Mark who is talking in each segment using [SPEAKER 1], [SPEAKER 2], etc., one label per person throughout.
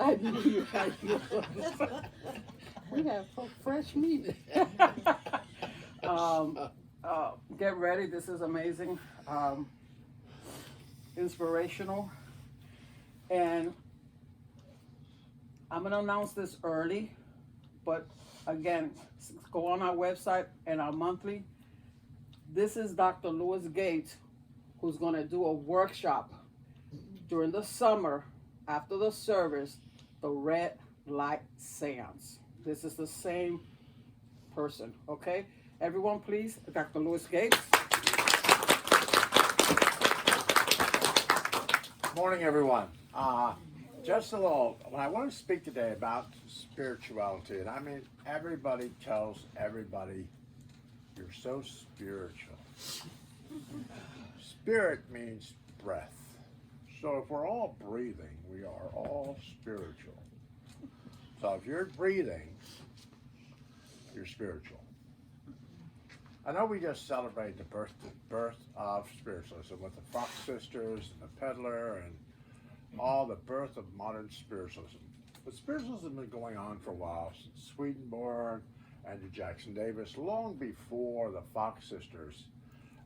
[SPEAKER 1] I knew you had yours. We have fresh meat. um, get ready. This is amazing, inspirational, and I'm gonna announce this early, but again, go on our website and our monthly. This is Dr. Lewis Gates, who's gonna do a workshop during the summer after the service, the red light seance. This is the same person, okay? Everyone, please, Dr. Lewis Gates.
[SPEAKER 2] Morning, everyone. Just a little, I want to speak today about spirituality. And I mean, everybody tells everybody, you're so spiritual. Spirit means breath. So if we're all breathing, we are all spiritual. So if you're breathing, you're spiritual. I know we just celebrated the birth of spiritualism with the Fox sisters and the peddler and all the birth of modern spiritualism. But spiritualism has been going on for a while, since Swedenborg, Andrew Jackson Davis, long before the Fox sisters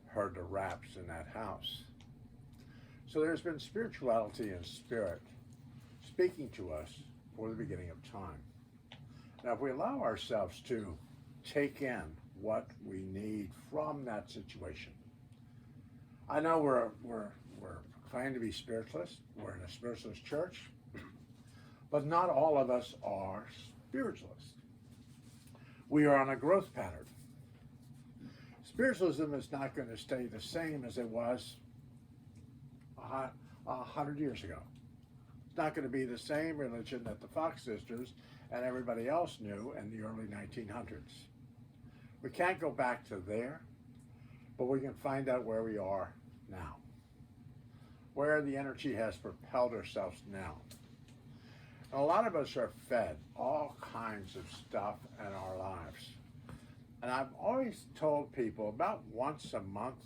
[SPEAKER 2] heard the raps in that house. So there's been spirituality and spirit speaking to us for the beginning of time. Now, if we allow ourselves to take in what we need from that situation. I know we're claiming to be spiritualists. We're in a spiritualist church, but not all of us are spiritualists. We are on a growth pattern. Spiritualism is not going to stay the same as it was 100 years ago. It's not going to be the same religion that the Fox sisters and everybody else knew in the early 1900s. We can't go back to there, but we can find out where we are now, where the energy has propelled ourselves now. And a lot of us are fed all kinds of stuff in our lives. And I've always told people about once a month,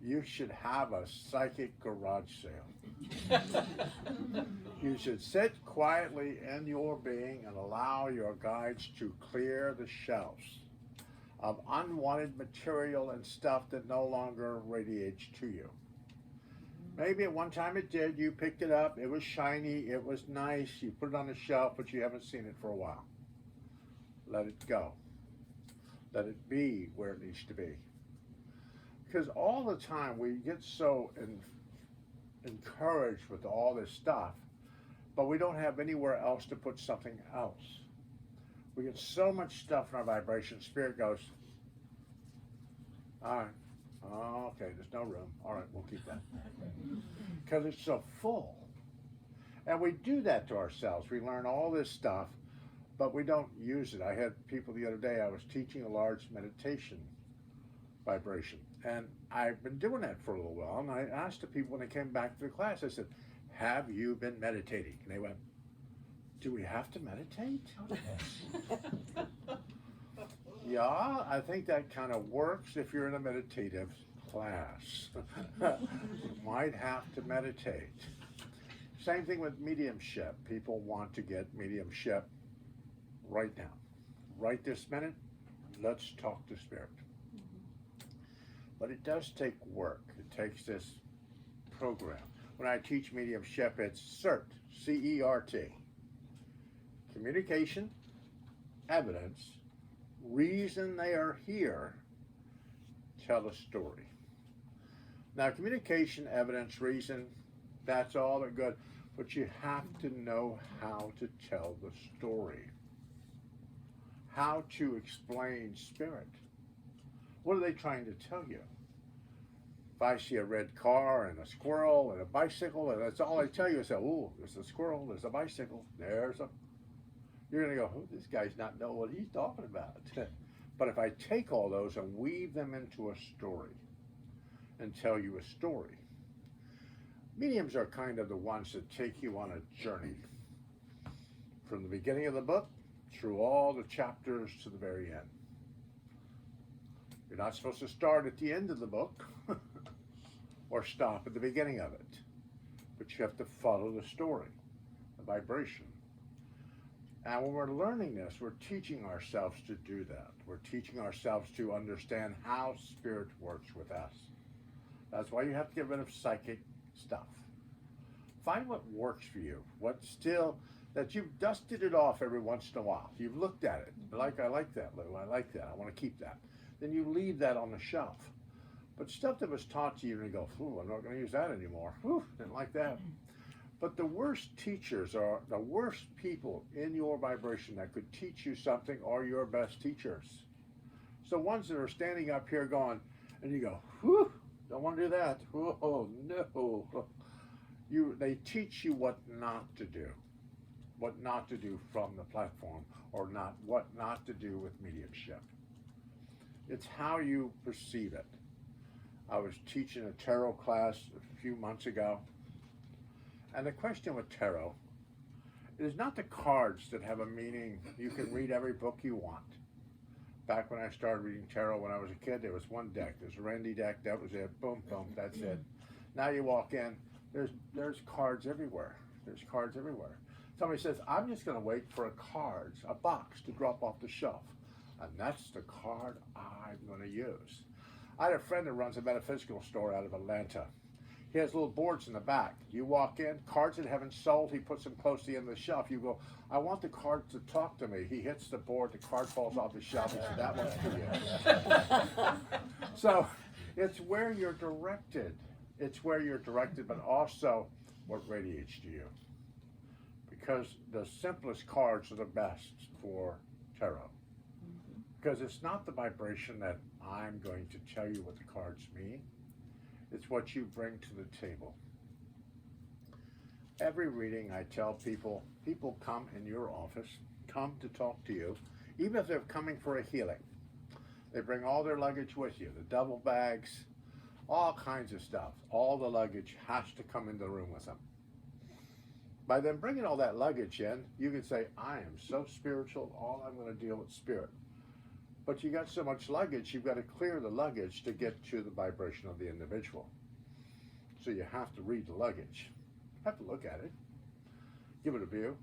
[SPEAKER 2] you should have a psychic garage sale. You should sit quietly in your being and allow your guides to clear the shelves of unwanted material and stuff that no longer radiates to you. Maybe at one time it did, you picked it up, it was shiny, it was nice, you put it on the shelf, but you haven't seen it for a while. Let it go. Let it be where it needs to be. Because all the time we get so encouraged with all this stuff, but we don't have anywhere else to put something else. We get so much stuff in our vibration, spirit goes, all right, oh, okay, there's no room. All right, we'll keep that. Because it's so full. And we do that to ourselves. We learn all this stuff, but we don't use it. I had people the other day, I was teaching a large meditation vibration. And I've been doing that for a little while. And I asked the people when they came back to the class, I said, have you been meditating? And they went, do we have to meditate? Yeah, I think that kind of works if you're in a meditative class. You might have to meditate. Same thing with mediumship. People want to get mediumship right now. Right this minute, let's talk to spirit. But it does take work. It takes this program. When I teach mediumship, it's CERT, C-E-R-T. Communication, evidence, reason they are here, tell a story. Now, communication, evidence, reason, that's all good, but you have to know how to tell the story. How to explain spirit. What are they trying to tell you? If I see a red car and a squirrel and a bicycle, and that's all I tell you is, oh, there's a squirrel, there's a bicycle, there's a... You're going to go, oh, this guy's not know what he's talking about. But if I take all those and weave them into a story and tell you a story, mediums are kind of the ones that take you on a journey from the beginning of the book through all the chapters to the very end. You're not supposed to start at the end of the book or stop at the beginning of it, but you have to follow the story, the vibration, And when we're learning this, we're teaching ourselves to do that. We're teaching ourselves to understand how spirit works with us. That's why you have to get rid of psychic stuff. Find what works for you, what still, that you've dusted it off every once in a while. You've looked at it, like, I like that, Lou, I like that, I want to keep that. Then you leave that on the shelf. But stuff that was taught to you and you go, ooh, I'm not going to use that anymore. Ooh, didn't like that. But the worst teachers are the worst people in your vibration that could teach you something are your best teachers. So ones that are standing up here going, and you go, whew, don't want to do that. Oh, no. They teach you what not to do from the platform, or what not to do with mediumship. It's how you perceive it. I was teaching a tarot class a few months ago, and the question with tarot, it is not the cards that have a meaning. You can read every book you want. Back when I started reading tarot when I was a kid, there was one deck. There's a Randy deck, that was it. Boom, boom, that's it. Now you walk in, there's cards everywhere. There's cards everywhere. Somebody says, I'm just going to wait for a box to drop off the shelf. And that's the card I'm going to use. I had a friend that runs a metaphysical store out of Atlanta. He has little boards in the back. You walk in, cards that haven't sold, he puts them close to the end of the shelf. You go, I want the card to talk to me. He hits the board, the card falls off the shelf. He said, that one's for you. So it's where you're directed. It's where you're directed, but also what radiates to you. Because the simplest cards are the best for tarot. Because it's not the vibration that I'm going to tell you what the cards mean. It's what you bring to the table. Every reading I tell people come in your office, come to talk to you, even if they're coming for a healing. They bring all their luggage with you, the duffel bags, all kinds of stuff. All the luggage has to come in the room with them. By them bringing all that luggage in, you can say, I am so spiritual, all I'm going to deal with spirit. But you got so much luggage, you've got to clear the luggage to get to the vibration of the individual. So you have to read the luggage. You have to look at it. Give it a view.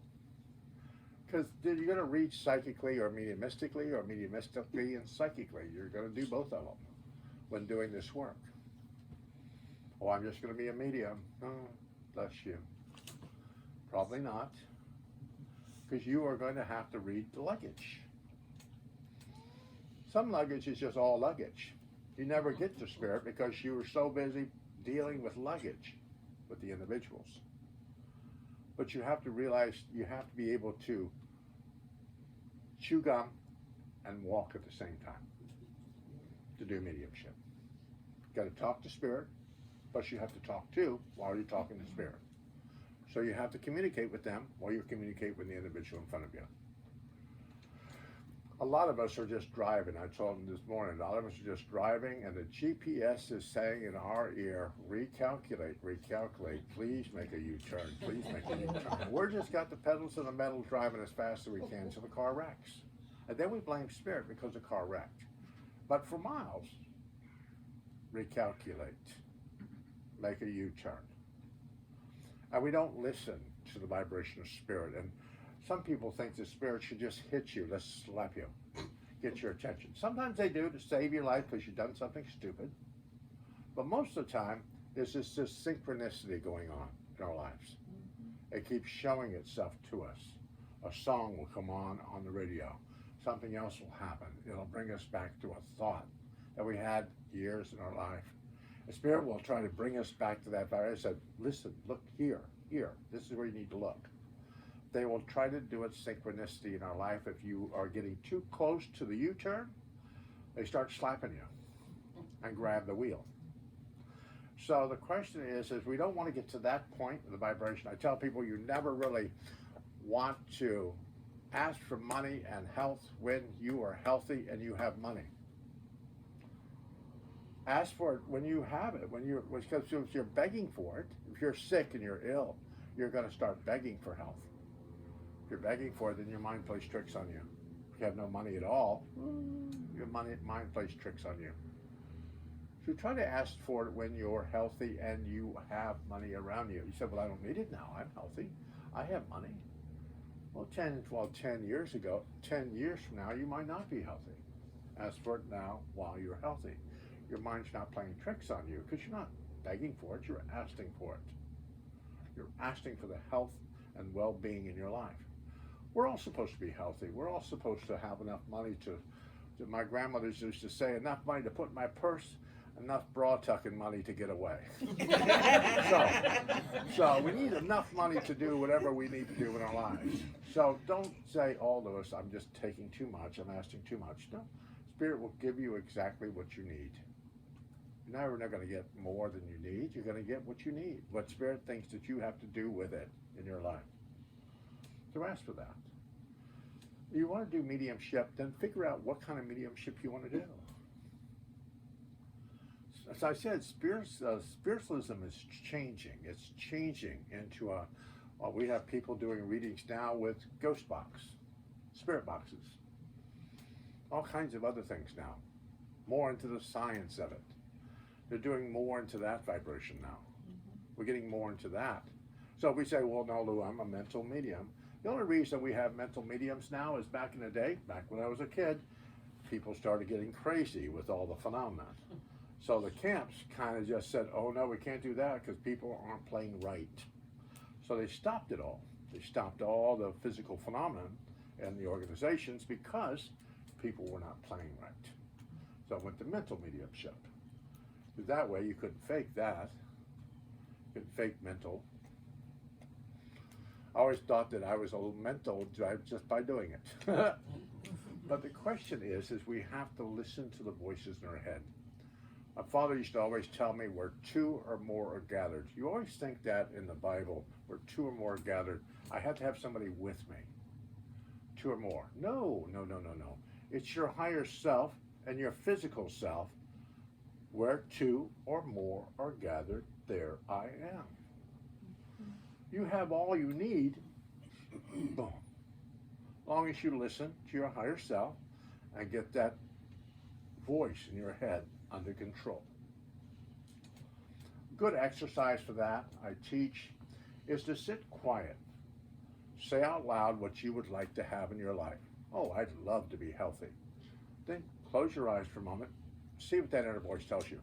[SPEAKER 2] Because you're going to read psychically or mediumistically and psychically. You're going to do both of them when doing this work. Oh, I'm just going to be a medium. Oh, bless you. Probably not. Because you are going to have to read the luggage. Some luggage is just all luggage. You never get to spirit because you were so busy dealing with luggage with the individuals. But you have to realize you have to be able to chew gum and walk at the same time to do mediumship. You've got to talk to spirit, but you have to talk too while you're talking to spirit. So you have to communicate with them while you communicate with the individual in front of you. A lot of us are just driving. I told them this morning, a lot of us are just driving, and the GPS is saying in our ear, recalculate, please make a U-turn, please make a U-turn. We're just got the pedals to the metal driving as fast as we can so the car wrecks. And then we blame spirit because the car wrecked. But for miles, recalculate, make a U-turn. And we don't listen to the vibration of spirit. And some people think the spirit should just hit you, let's slap you, get your attention. Sometimes they do to save your life because you've done something stupid. But most of the time, there's this synchronicity going on in our lives. It keeps showing itself to us. A song will come on the radio. Something else will happen. It'll bring us back to a thought that we had years in our life. The spirit will try to bring us back to that vibration. I said, listen, look here. This is where you need to look. They will try to do it synchronicity in our life. If you are getting too close to the U-turn, they start slapping you and grab the wheel. So the question is we don't want to get to that point of the vibration. I tell people you never really want to ask for money and health when you are healthy and you have money. Ask for it when you have it, because if you're begging for it, if you're sick and you're ill, you're going to start begging for health. If you're begging for it, then your mind plays tricks on you. If you have no money at all, your mind plays tricks on you. So try to ask for it when you're healthy and you have money around you. You said, well, I don't need it now. I'm healthy. I have money. Well, 10 years ago, 10 years from now, you might not be healthy. As for it now, while you're healthy, your mind's not playing tricks on you because you're not begging for it, you're asking for it. You're asking for the health and well-being in your life. We're all supposed to be healthy. We're all supposed to have enough money to my grandmothers used to say, enough money to put in my purse, enough bra tucking money to get away. so we need enough money to do whatever we need to do in our lives. So don't say all of us, I'm just taking too much, I'm asking too much. No, Spirit will give you exactly what you need. You're never not going to get more than you need. You're going to get what you need, what Spirit thinks that you have to do with it in your life. So ask for that. You want to do mediumship, then figure out what kind of mediumship you want to do. As I said, spiritualism is changing. It's changing into we have people doing readings now with ghost box, spirit boxes, all kinds of other things now. More into the science of it. They're doing more into that vibration now. We're getting more into that. So if we say, well, no, Lou, I'm a mental medium. The only reason we have mental mediums now is back in the day, back when I was a kid, people started getting crazy with all the phenomena. So the camps kind of just said, oh no, we can't do that because people aren't playing right. So they stopped it all. They stopped all the physical phenomena and the organizations because people were not playing right. So it went to mental mediumship. Because that way you couldn't fake that. You couldn't fake mental. I always thought that I was a little mental just by doing it. But the question is we have to listen to the voices in our head. My father used to always tell me where two or more are gathered. You always think that in the Bible, where two or more are gathered, I have to have somebody with me. Two or more. No. It's your higher self and your physical self. Where two or more are gathered, there I am. You have all you need, boom. As long as you listen to your higher self and get that voice in your head under control. Good exercise for that, I teach, is to sit quiet. Say out loud what you would like to have in your life. Oh, I'd love to be healthy. Then close your eyes for a moment. See what that inner voice tells you.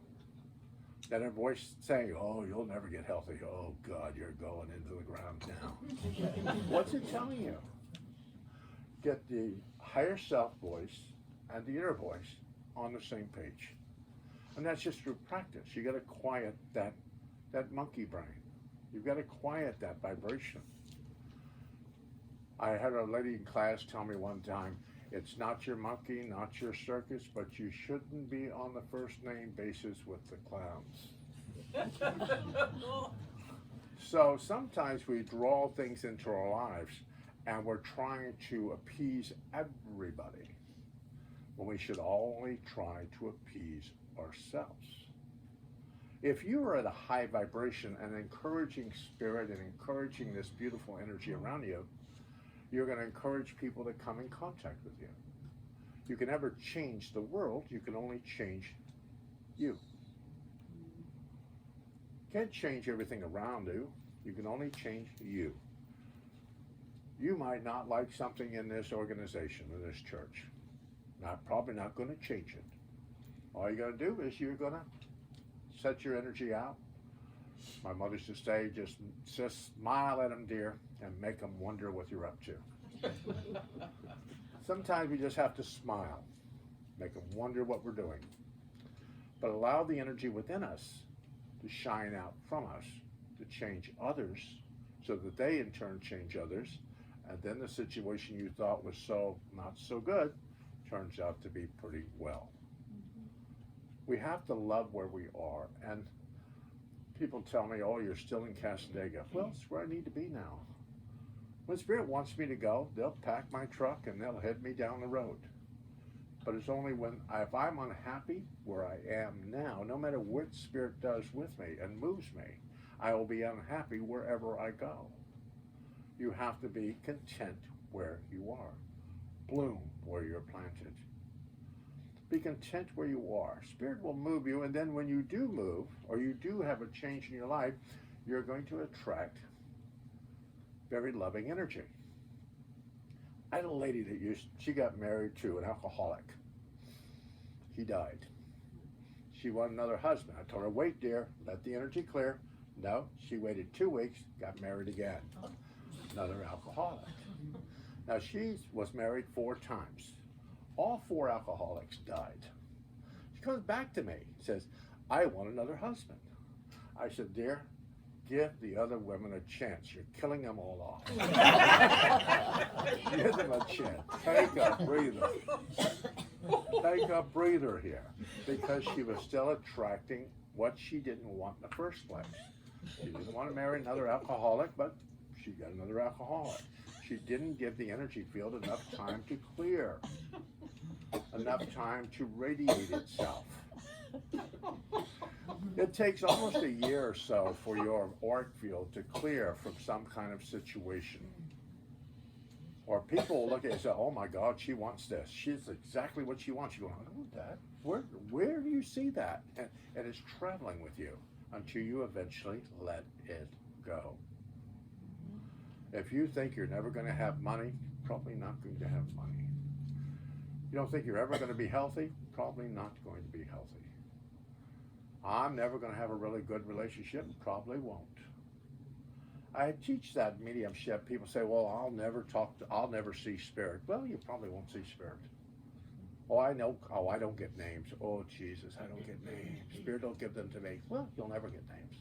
[SPEAKER 2] That inner voice saying, oh, you'll never get healthy. Oh, God, you're going into the ground now. What's it telling you? Get the higher self voice and the inner voice on the same page. And that's just through practice. You got to quiet that monkey brain. You've got to quiet that vibration. I had a lady in class tell me one time, it's not your monkey, not your circus, but you shouldn't be on the first name basis with the clowns. So sometimes we draw things into our lives and we're trying to appease everybody when we should only try to appease ourselves. If you are at a high vibration and encouraging spirit and encouraging this beautiful energy around you, you're going to encourage people to come in contact with you. You can never change the world, you can only change you. Can't change everything around you, you can only change you. You might not like something in this organization, in this church. Probably not going to change it. All you're going to do is you're going to set your energy out. My mother used to say, just smile at them, dear, and make them wonder what you're up to. Sometimes we just have to smile, make them wonder what we're doing. But allow the energy within us to shine out from us, to change others, so that they in turn change others, and then the situation you thought was so not so good turns out to be pretty well. We have to love where we are, and people tell me, oh, you're still in Cassadaga. Well, it's where I need to be now. When Spirit wants me to go, they'll pack my truck and they'll head me down the road. But it's only if I'm unhappy where I am now, no matter what Spirit does with me and moves me, I will be unhappy wherever I go. You have to be content where you are. Bloom where you're planted. Be content where you are. Spirit will move you, and then when you do move, or you do have a change in your life, you're going to attract very loving energy. I had a lady that she got married to an alcoholic. He died. She wanted another husband. I told her, wait, dear, let the energy clear. No, she waited 2 weeks, got married again. Another alcoholic. Now, she was married 4 times. All 4 alcoholics died. She comes back to me, says, I want another husband. I said, dear, give the other women a chance. You're killing them all off. Give them a chance. Take a breather. Take a breather here. Because she was still attracting what she didn't want in the first place. She didn't want to marry another alcoholic, but she got another alcoholic. She didn't give the energy field enough time to clear, enough time to radiate itself. It takes almost a year or so for your auric field to clear from some kind of situation. Or people look at it and say, oh my God, she wants this. She's exactly what she wants. You go, I don't want that. Where do you see that? And it's traveling with you until you eventually let it go. If you think you're never going to have money, probably not going to have money. You don't think you're ever going to be healthy? Probably not going to be healthy. I'm never going to have a really good relationship? Probably won't. I teach that mediumship. People say, well, I'll never see spirit. Well, you probably won't see spirit. Oh, I know. Oh, I don't get names. Oh, Jesus, I don't get names. Spirit don't give them to me. Well, you'll never get names.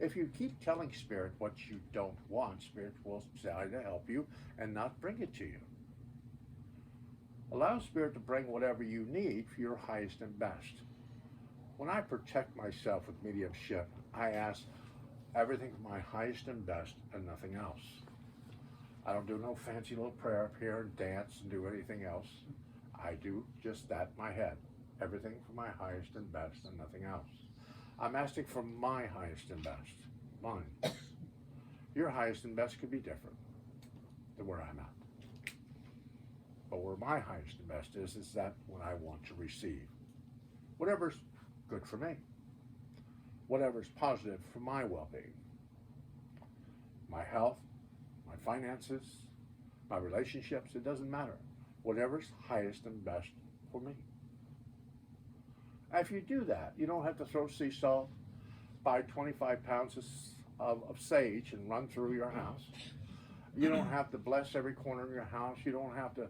[SPEAKER 2] If you keep telling spirit what you don't want, spirit will try to help you and not bring it to you. Allow spirit to bring whatever you need for your highest and best. When I protect myself with mediumship, I ask everything for my highest and best and nothing else. I don't do no fancy little prayer up here and dance and do anything else. I do just that in my head. Everything for my highest and best and nothing else. I'm asking for my highest and best. Mine. Your highest and best could be different than where I'm at. But where my highest and best is that what I want to receive. Whatever's good for me. Whatever's positive for my well-being. My health, my finances, my relationships, it doesn't matter. Whatever's highest and best for me. If you do that, you don't have to throw sea salt, buy 25 pounds of sage and run through your house. You don't have to bless every corner of your house. You don't have to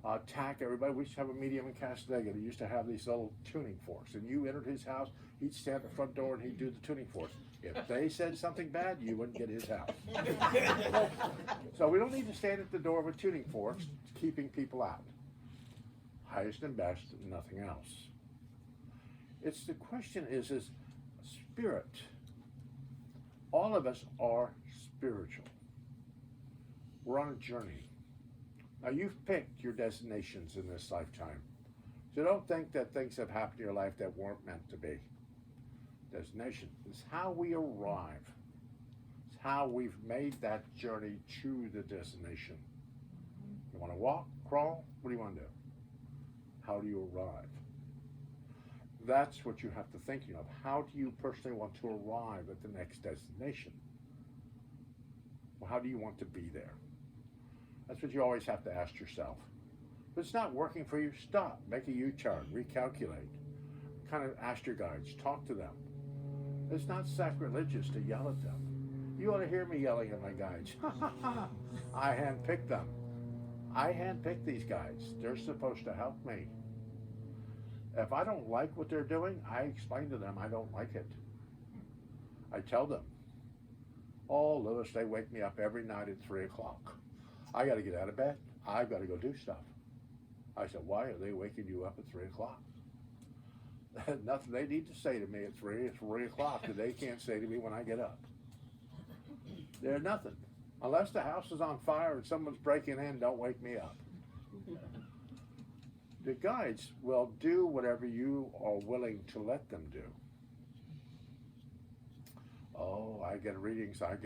[SPEAKER 2] attack everybody. We used to have a medium in Castaneda that used to have these little tuning forks. And you entered his house, he'd stand at the front door and he'd do the tuning forks. If they said something bad, you wouldn't get his house. So we don't need to stand at the door with tuning forks, keeping people out. Highest and best, nothing else. It's the question is spirit. All of us are spiritual. We're on a journey. Now you've picked your destinations in this lifetime. So don't think that things have happened in your life that weren't meant to be. Destination is how we arrive. It's how we've made that journey to the destination. You want to walk, crawl? What do you want to do? How do you arrive? That's what you have to think of. How do you personally want to arrive at the next destination? Well, how do you want to be there? That's what you always have to ask yourself. If it's not working for you, stop. Make a U-turn. Recalculate. Kind of ask your guides. Talk to them. It's not sacrilegious to yell at them. You ought to hear me yelling at my guides. I handpicked them. I handpicked these guides. They're supposed to help me. If I don't like what they're doing, I explain to them I don't like it. I tell them, oh, Lewis, they wake me up every night at 3 o'clock. I got to get out of bed. I've got to go do stuff. I said, why are they waking you up at 3 o'clock? Nothing they need to say to me at 3 o'clock that they can't say to me when I get up. They're nothing. Unless the house is on fire and someone's breaking in, don't wake me up. The guides will do whatever you are willing to let them do. Oh, I get readings. I've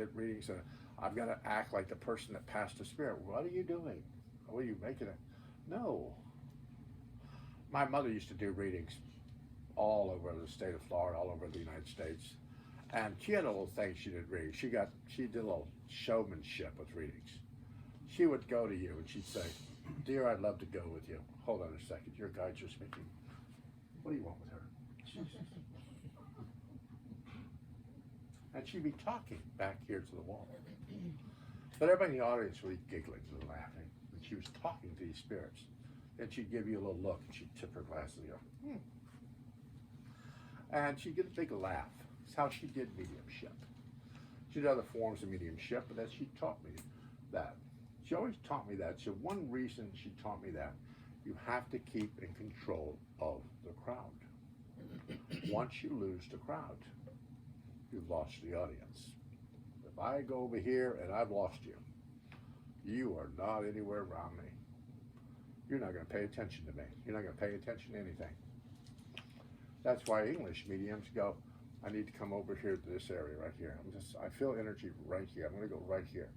[SPEAKER 2] got to act like the person that passed the spirit. What are you doing? What are you making it? No. My mother used to do readings all over the state of Florida, all over the United States. And she had a little thing she did readings. She did a little showmanship with readings. she would go to you and she'd say, "Dear, I'd love to go with you." Hold on a second, your guides are speaking. What do you want with her? And she'd be talking back here to the wall. But everybody in the audience would be giggling and laughing. And she was talking to these spirits. Then she'd give you a little look and she'd tip her glasses and go, And she'd get a big laugh. It's how she did mediumship. She did other forms of mediumship, but that she taught me that. She always taught me that. So one reason she taught me that, you have to keep in control of the crowd. Once you lose the crowd, you've lost the audience. If I go over here and I've lost you, you are not anywhere around me. You're not going to pay attention to me. You're not going to pay attention to anything. That's why English mediums go, I need to come over here to this area right here. I feel energy right here. I'm going to go right here.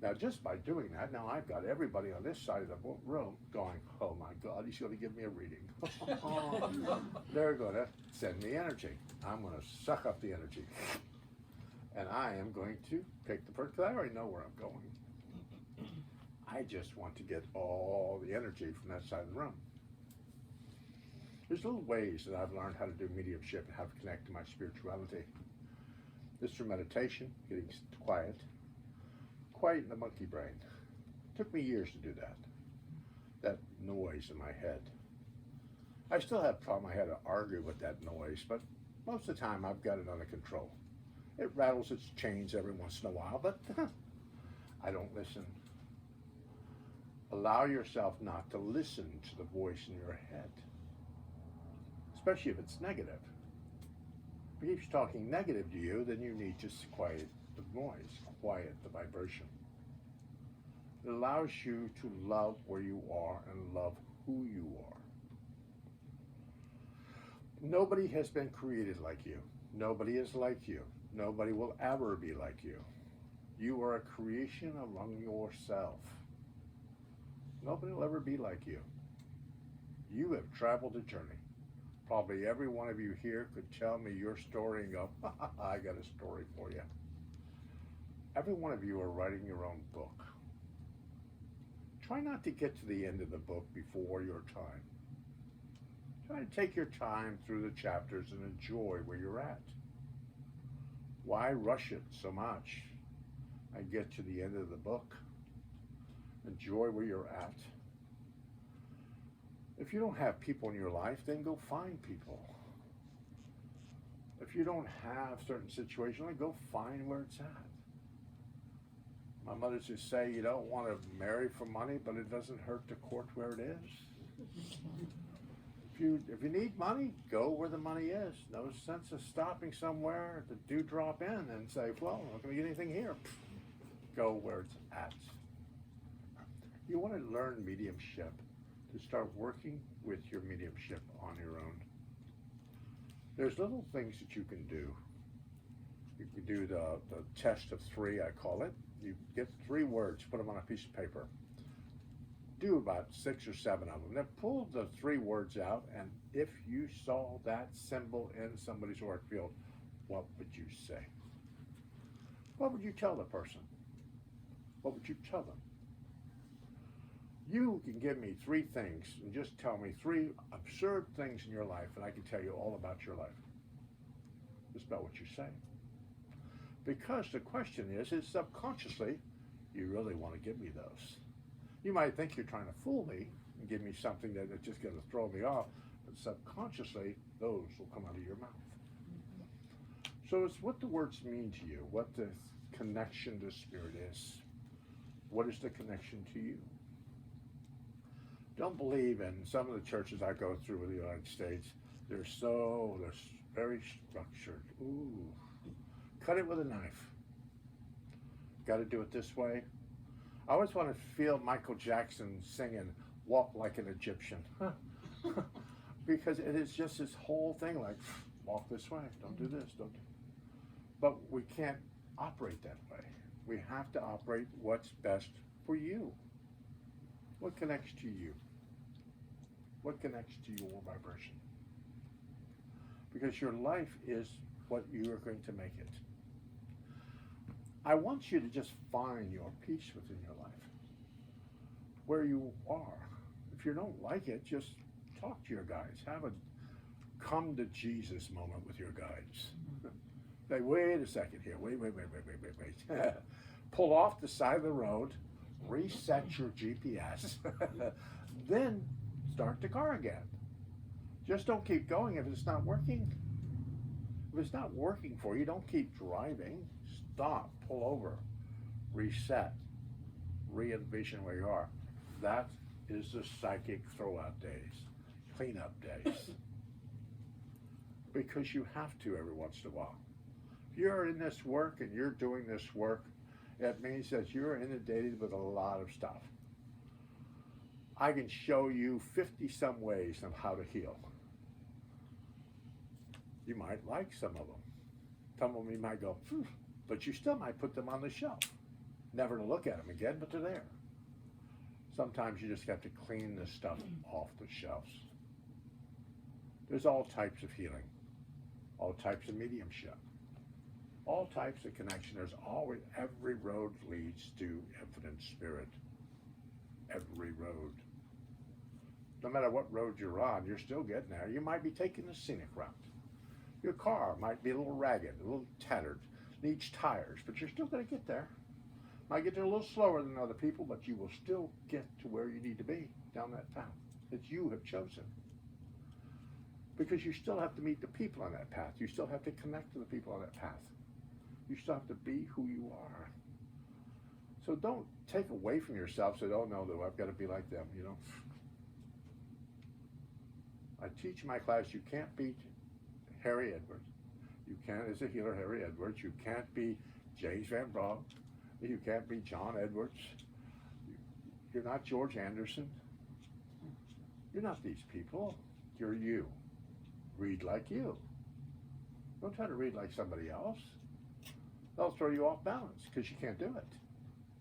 [SPEAKER 2] Now, just by doing that, now I've got everybody on this side of the room going, oh my God, he's going to give me a reading. They're going to send me energy. I'm going to suck up the energy. And I am going to pick the person, because I already know where I'm going. I just want to get all the energy from that side of the room. There's little ways that I've learned how to do mediumship and how to connect to my spirituality. This through meditation, getting quiet. Quiet in the monkey brain. It took me years to do that. That noise in my head. I still have a problem. I had to argue with that noise, but most of the time I've got it under control. It rattles its chains every once in a while, but I don't listen. Allow yourself not to listen to the voice in your head, especially if it's negative. If it keeps talking negative to you, then you need to quiet the noise, quiet the vibration. It allows you to love where you are and love who you are. Nobody has been created like you. Nobody is like you. Nobody will ever be like you. You are a creation among yourself. Nobody will ever be like you. You have traveled a journey. Probably every one of you here could tell me your story and go, I got a story for you. Every one of you are writing your own book. Try not to get to the end of the book before your time. Try to take your time through the chapters and enjoy where you're at. Why rush it so much and get to the end of the book? Enjoy where you're at. If you don't have people in your life, then go find people. If you don't have certain situations, then go find where it's at. My mother used to say, you don't want to marry for money, but it doesn't hurt to court where it is. If you need money, go where the money is. No sense of stopping somewhere to do drop in and say, well, I'm not going to get anything here. Go where it's at. You want to learn mediumship, to start working with your mediumship on your own. There's little things that you can do. You can do the test of 3, I call it. You get 3 words, put them on a piece of paper. Do about 6 or 7 of them. Then pull the 3 words out, and if you saw that symbol in somebody's auric field, what would you say? What would you tell the person? What would you tell them? You can give me 3 things and just tell me 3 absurd things in your life, and I can tell you all about your life. Just about what you say. Because the question is subconsciously, you really want to give me those. You might think you're trying to fool me and give me something that is just going to throw me off, but subconsciously, those will come out of your mouth. So it's what the words mean to you, what the connection to spirit is. What is the connection to you? Don't believe in some of the churches I go through in the United States. They're very structured. Ooh, cut it with a knife. Got to do it this way. I always want to feel Michael Jackson singing "Walk Like an Egyptian," because it is just this whole thing like, walk this way, don't do this, don't do. But we can't operate that way. We have to operate what's best for you. What connects to you? What connects to your vibration? Because your life is what you are going to make it. I want you to just find your peace within your life. where you are. If you don't like it, just talk to your guides. Have a come to Jesus moment with your guides. Say, wait a second here. Wait. Pull off the side of the road, reset your GPS, then start the car again. Just don't keep going if it's not working. If it's not working for you, don't keep driving. Stop, pull over, reset, re-envision where you are. That is the psychic throwout days, cleanup days. Because you have to every once in a while. If you're in this work and you're doing this work, it means that you're inundated with a lot of stuff. I can show you 50 some ways of how to heal. You might like some of them. Some of them you might go, but you still might put them on the shelf. Never to look at them again, but they're there. Sometimes you just have to clean this stuff off the shelves. There's all types of healing, all types of mediumship, all types of connection. There's always, every road leads to infinite spirit. Every road. No matter what road you're on, you're still getting there. You might be taking the scenic route. Your car might be a little ragged, a little tattered, needs tires, but you're still going to get there. Might get there a little slower than other people, but you will still get to where you need to be down that path that you have chosen. Because you still have to meet the people on that path. You still have to connect to the people on that path. You still have to be who you are. So don't take away from yourself, say, oh no, I've got to be like them, you know. I teach in my class, you can't beat Harry Edwards. You can't, as a healer, Harry Edwards. You can't be James Van Brugge. You can't be John Edwards. You're not George Anderson. You're not these people. You're you. Read like you. Don't try to read like somebody else. They'll throw you off balance because you can't do it.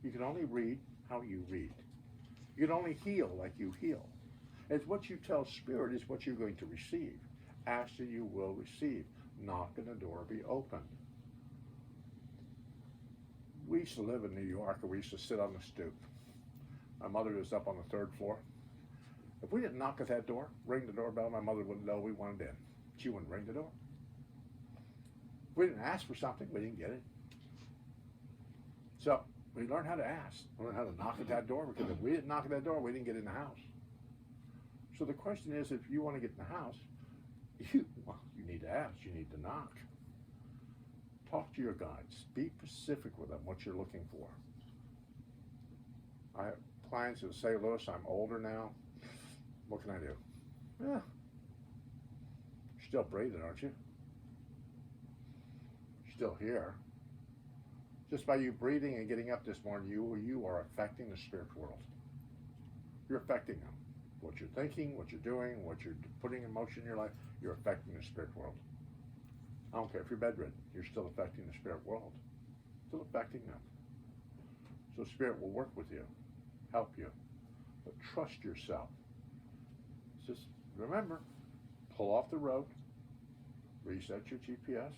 [SPEAKER 2] You can only read how you read. You can only heal like you heal. It's what you tell spirit is what you're going to receive. Ask and you will receive. Knock and the door will be opened. We used to live in New York and we used to sit on the stoop. My mother was up on the third floor. If we didn't knock at that door, ring the doorbell, my mother wouldn't know we wanted in. She wouldn't ring the door. If we didn't ask for something, we didn't get it. So we learned how to ask. We learned how to knock at that door, because if we didn't knock at that door, we didn't get in the house. So the question is, if you want to get in the house, you need to ask, you need to knock. Talk to your guides. Be specific with them, what you're looking for. I have clients that say, Lewis, I'm older now. What can I do? Yeah. You're still breathing, aren't you? You're still here. Just by you breathing and getting up this morning, you are affecting the spirit world. You're affecting them. What you're thinking, what you're doing, what you're putting in motion in your life, you're affecting the spirit world. I don't care if you're bedridden, you're still affecting the spirit world. Still affecting them. So spirit will work with you, help you, but trust yourself. Just remember, pull off the road, reset your GPS.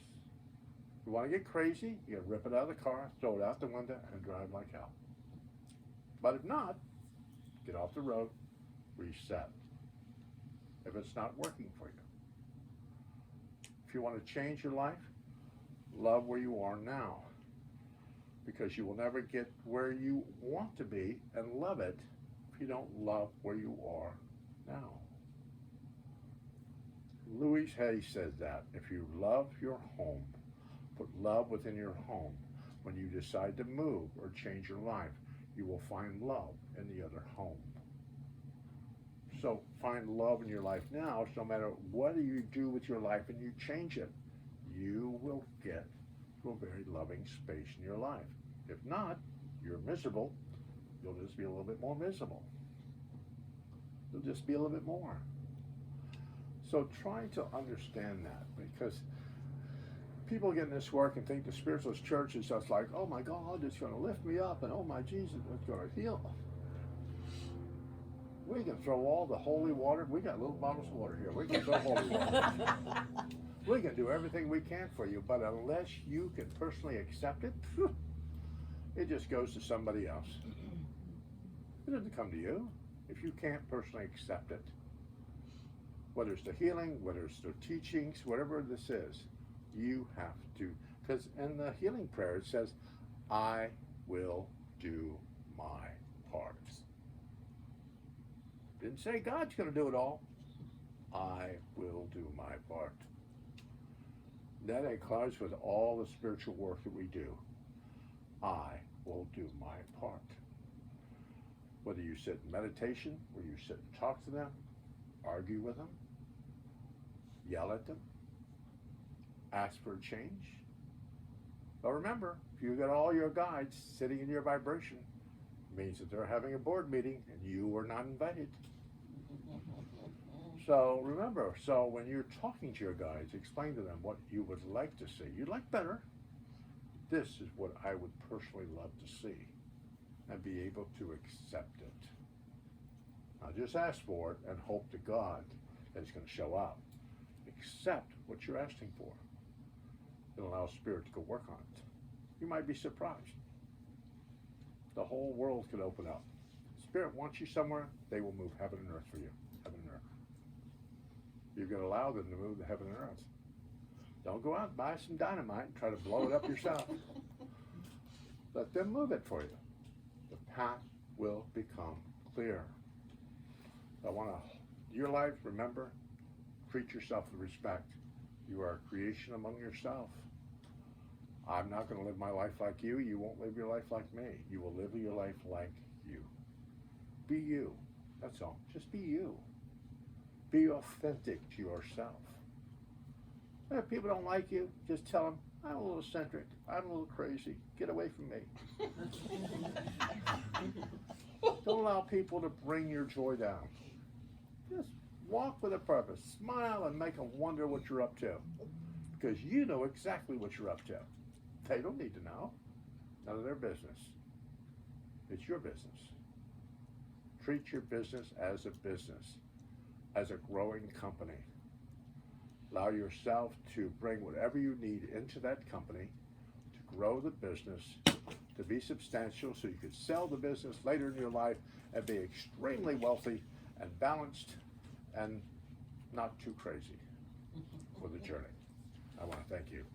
[SPEAKER 2] If you want to get crazy, you gotta rip it out of the car, throw it out the window, and drive like hell. But if not, get off the road, reset. If it's not working for you. If you want to change your life, love where you are now. Because you will never get where you want to be and love it if you don't love where you are now. Louise Hay says that if you love your home, put love within your home. When you decide to move or change your life, you will find love in the other home. So find love in your life now, so no matter what you do with your life and you change it, you will get to a very loving space in your life. If not, you're miserable, you'll just be a little bit more miserable. You'll just be a little bit more. So try to understand that, because people get in this work and think the Spiritualist church is just like, oh my God, it's going to lift me up, and oh my Jesus, it's going to heal. We can throw all the holy water. We got little bottles of water here. We can throw holy water. We can do everything we can for you, but unless you can personally accept it, it just goes to somebody else. It doesn't come to you if you can't personally accept it. Whether it's the healing, whether it's the teachings, whatever this is, you have to, because in the healing prayer it says, I will do my part. Didn't say God's going to do it all. I will do my part. That includes with all the spiritual work that we do. I will do my part. Whether you sit in meditation, where you sit and talk to them, argue with them, yell at them, ask for a change. But remember, if you got all your guides sitting in your vibration, it means that they're having a board meeting and you were not invited. So remember, so when you're talking to your guides, explain to them what you would like to see. You'd like better. This is what I would personally love to see and be able to accept it. Now just ask for it and hope to God that it's going to show up. Accept what you're asking for. It'll allow Spirit to go work on it. You might be surprised. The whole world could open up. Spirit wants you somewhere, they will move heaven and earth for you. Heaven and earth. You're going to allow them to move the heaven and earth. Don't go out and buy some dynamite and try to blow it up yourself. Let them move it for you. The path will become clear. I want to, your life, remember, treat yourself with respect. You are a creation among yourself. I'm not going to live my life like you. You won't live your life like me. You will live your life like you. Be you. That's all. Just be you. Be authentic to yourself. And if people don't like you, just tell them, I'm a little eccentric. I'm a little crazy. Get away from me. Don't allow people to bring your joy down. Just walk with a purpose. Smile and make them wonder what you're up to. Because you know exactly what you're up to. They don't need to know. None of their business. It's your business. Treat your business as a business, as a growing company. Allow yourself to bring whatever you need into that company to grow the business, to be substantial so you could sell the business later in your life and be extremely wealthy and balanced and not too crazy for the journey. I want to thank you.